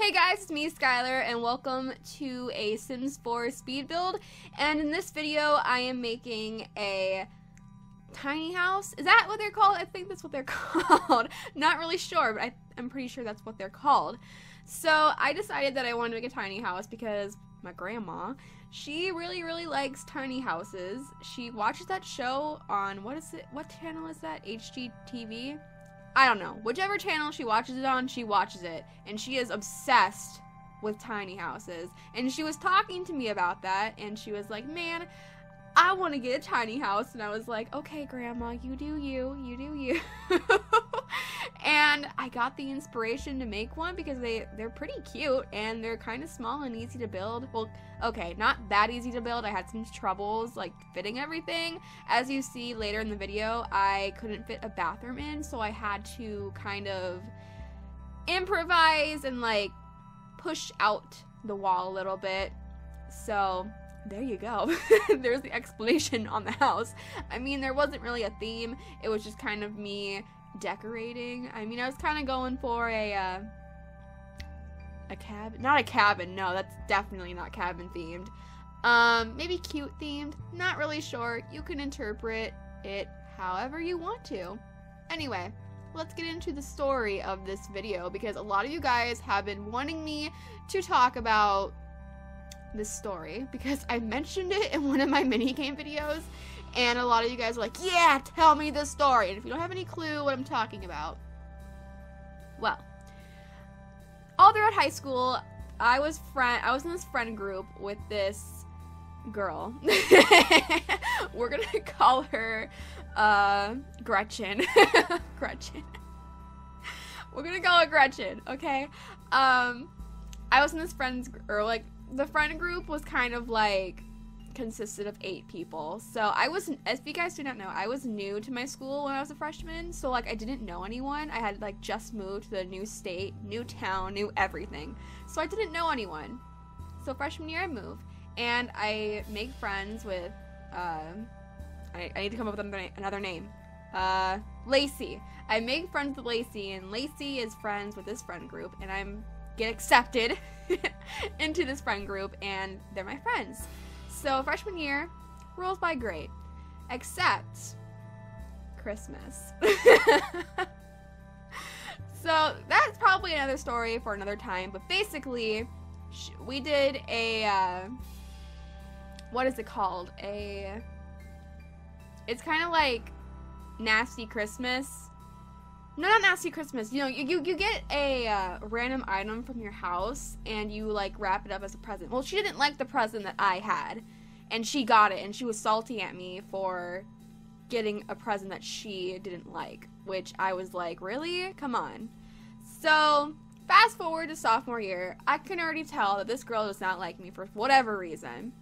Hey guys, it's me, Skylar, and welcome to a Sims 4 speed build. And in this video, I am making a tiny house. Is that what they're called? I think that's what they're called. Not really sure, but I'm pretty sure that's what they're called. So I decided that I wanted to make a tiny house because my grandma, she really likes tiny houses. She watches that show on, what channel is that? HGTV? I don't know. Whichever channel she watches it on, she watches it. And she is obsessed with tiny houses. And she was talking to me about that, and she was like, man, I want to get a tiny house. And I was like, okay, Grandma, you do you. You do you. And I got the inspiration to make one because they're pretty cute, and they're kind of small and easy to build. Well, okay, not that easy to build. I had some troubles, like, fitting everything. As you see later in the video, I couldn't fit a bathroom in, so I had to kind of improvise and, like, push out the wall a little bit. So there you go. There's the explanation on the house. I mean, there wasn't really a theme. It was just kind of me decorating. I mean, I was kind of going for a cabin. Not a cabin. No, that's definitely not cabin themed. Maybe cute themed. Not really sure. You can interpret it however you want to. Anyway, let's get into the story of this video because a lot of you guys have been wanting me to talk about this story because I mentioned it in one of my minigame videos, and a lot of you guys are like, yeah, tell me the story. And if you don't have any clue what I'm talking about, well, all throughout high school, I was in this friend group with this girl. We're gonna call her Gretchen. Gretchen. We're gonna call her Gretchen, okay? I was in this the friend group was kind of like consisted of 8 people. So I was, as you guys do not know, I was new to my school when I was a freshman. So like I didn't know anyone. I had like just moved to the new state, new town, new everything. So I didn't know anyone. So freshman year I moved and I make friends with, I need to come up with another name. Lacey. I make friends with Lacey, and Lacey is friends with this friend group, and get accepted into this friend group, and they're my friends. So freshman year rolls by great, except Christmas. So that's probably another story for another time, but basically we did a what is it called? It's kind of like Nasty Christmas. No, not Nasty Christmas. You know, you get a random item from your house and you like wrap it up as a present. Well, she didn't like the present that I had, and she got it, and she was salty at me for getting a present that she didn't like, which I was like, really? Come on. So fast forward to sophomore year, I can already tell that this girl does not like me for whatever reason.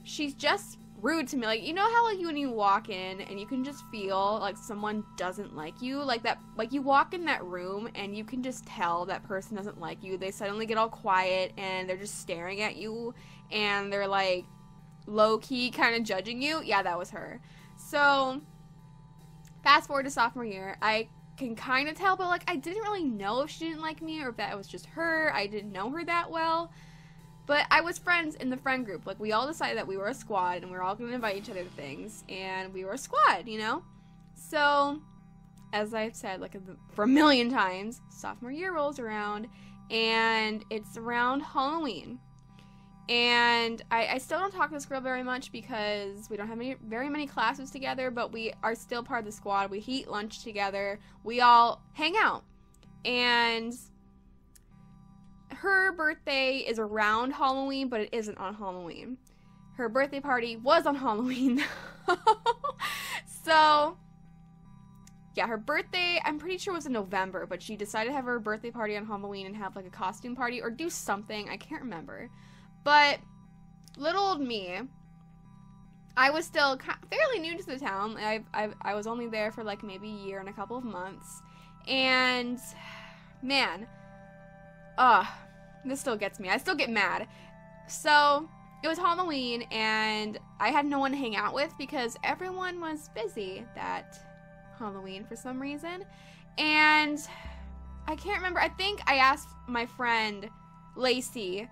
She's just rude to me. Like, you know how like when you walk in and you can just feel like someone doesn't like you, like that, like you walk in that room and you can just tell that person doesn't like you. They suddenly get all quiet and they're just staring at you and they're like low-key kind of judging you. Yeah, that was her. So fast forward to sophomore year, I can kind of tell, but like I didn't really know if she didn't like me or if that was just her. I didn't know her that well. But I was friends in the friend group. Like, we all decided that we were a squad, and we were all going to invite each other to things, and we were a squad, you know? So, as I've said, like, for a million times, sophomore year rolls around, and it's around Halloween. And I still don't talk to this girl very much because we don't have very many classes together, but we are still part of the squad. We eat lunch together. We all hang out. And her birthday is around Halloween, but it isn't on Halloween. Her birthday party was on Halloween. So, yeah, her birthday, I'm pretty sure was in November, but she decided to have her birthday party on Halloween and have like a costume party or do something. I can't remember. But little old me, I was still fairly new to the town. I was only there for like maybe a year and a couple of months. And man, this still gets me. I still get mad. So it was Halloween and I had no one to hang out with because everyone was busy that Halloween for some reason. And I can't remember. I think I asked my friend Lacey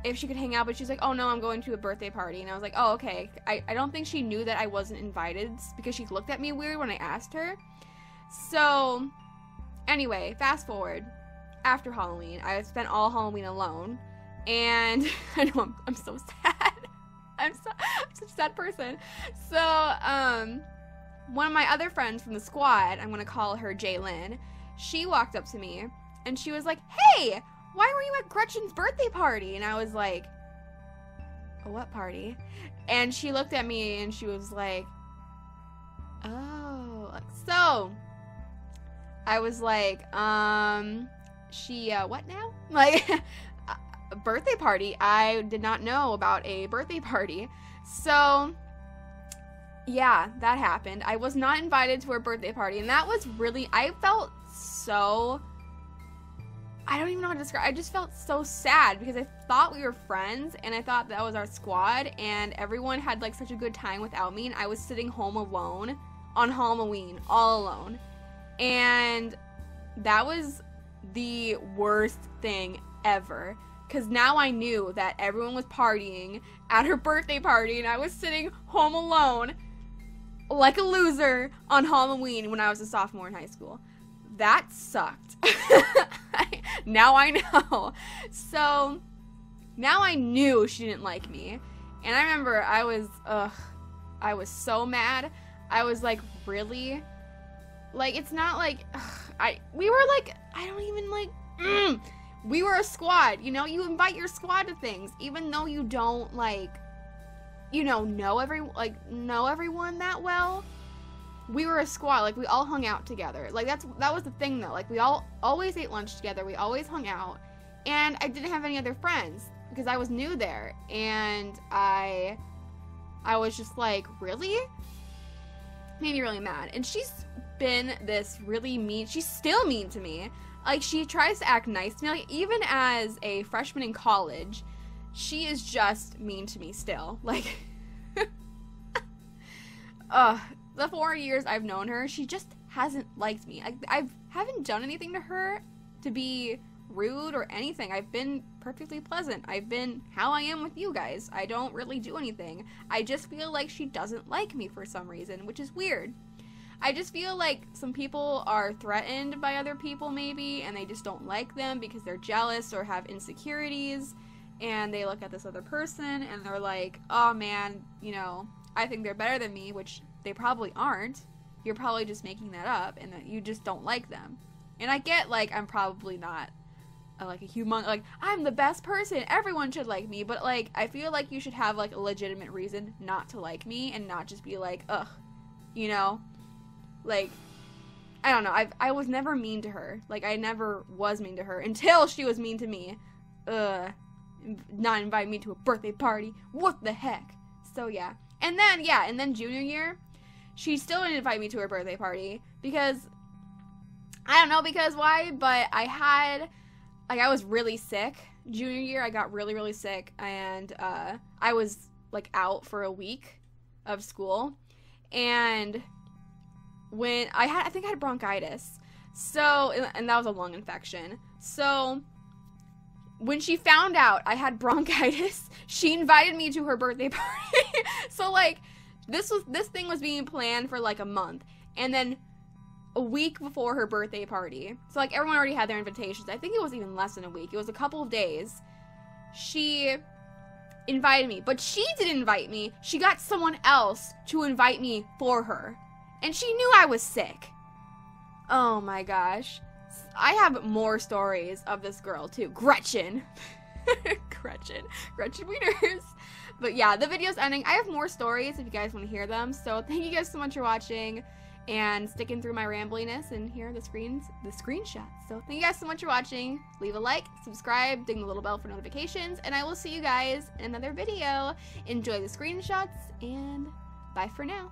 if she could hang out, but she's like, oh no, I'm going to a birthday party. And I was like, oh, okay. I don't think she knew that I wasn't invited because she looked at me weird when I asked her. So anyway, fast forward. After Halloween, I spent all Halloween alone. And I know I'm so sad. I'm such a sad person. So, one of my other friends from the squad, I'm gonna call her Jaylyn, she walked up to me and she was like, hey, why were you at Gretchen's birthday party? And I was like, what party? And she looked at me and she was like, oh. So, I was like, what now? Like, a birthday party. I did not know about a birthday party. So, yeah, that happened. I was not invited to her birthday party, and that was really, I felt so, I don't even know how to describe, I just felt so sad because I thought we were friends, and I thought that was our squad, and everyone had like such a good time without me, and I was sitting home alone on Halloween, all alone. And that was the worst thing ever. Because now I knew that everyone was partying at her birthday party and I was sitting home alone like a loser on Halloween when I was a sophomore in high school. That sucked. Now I know. So now I knew she didn't like me. And I remember I was so mad. I was like, really? Like, it's not like, we were like, I don't even like, we were a squad, you know, you invite your squad to things, even though you don't, like, you know everyone that well. We were a squad, like, we all hung out together. Like, that was the thing, though. Like, we all always ate lunch together, we always hung out, and I didn't have any other friends, because I was new there, and I was just like, really? Made me really mad. And she's been this really mean, she's still mean to me. Like, she tries to act nice to me. Like, even as a freshman in college, she is just mean to me still. Like, the 4 years I've known her, she just hasn't liked me. I haven't done anything to her to be rude or anything. I've been perfectly pleasant. I've been how I am with you guys. I don't really do anything. I just feel like she doesn't like me for some reason, which is weird. I just feel like some people are threatened by other people maybe, and they just don't like them because they're jealous or have insecurities, and they look at this other person and they're like, oh man, you know, I think they're better than me, which they probably aren't. You're probably just making that up, and that you just don't like them. And I get, like, I'm probably not like a human, like, I'm the best person, everyone should like me, but like, I feel like you should have like a legitimate reason not to like me, and not just be like, ugh, you know? Like, I don't know, I was never mean to her. Like, I never was mean to her until she was mean to me. Not inviting me to a birthday party. What the heck? So, yeah. And then junior year, she still didn't invite me to her birthday party because, I don't know because why, but I was really sick. Junior year, I got really, really sick, and I was, like, out for a week of school, and when I think I had bronchitis, so, and that was a lung infection, so when she found out I had bronchitis, she invited me to her birthday party. So, like, this thing was being planned for like a month, and then a week before her birthday party, so like everyone already had their invitations, I think it was even less than a week, it was a couple of days, she invited me, but she didn't invite me, she got someone else to invite me for her. And she knew I was sick. Oh my gosh. I have more stories of this girl too. Gretchen. Gretchen Wieners. But yeah, the video's ending. I have more stories if you guys want to hear them. So thank you guys so much for watching and sticking through my rambliness and hearing the screenshots. So thank you guys so much for watching. Leave a like, subscribe, ding the little bell for notifications, and I will see you guys in another video. Enjoy the screenshots, and bye for now.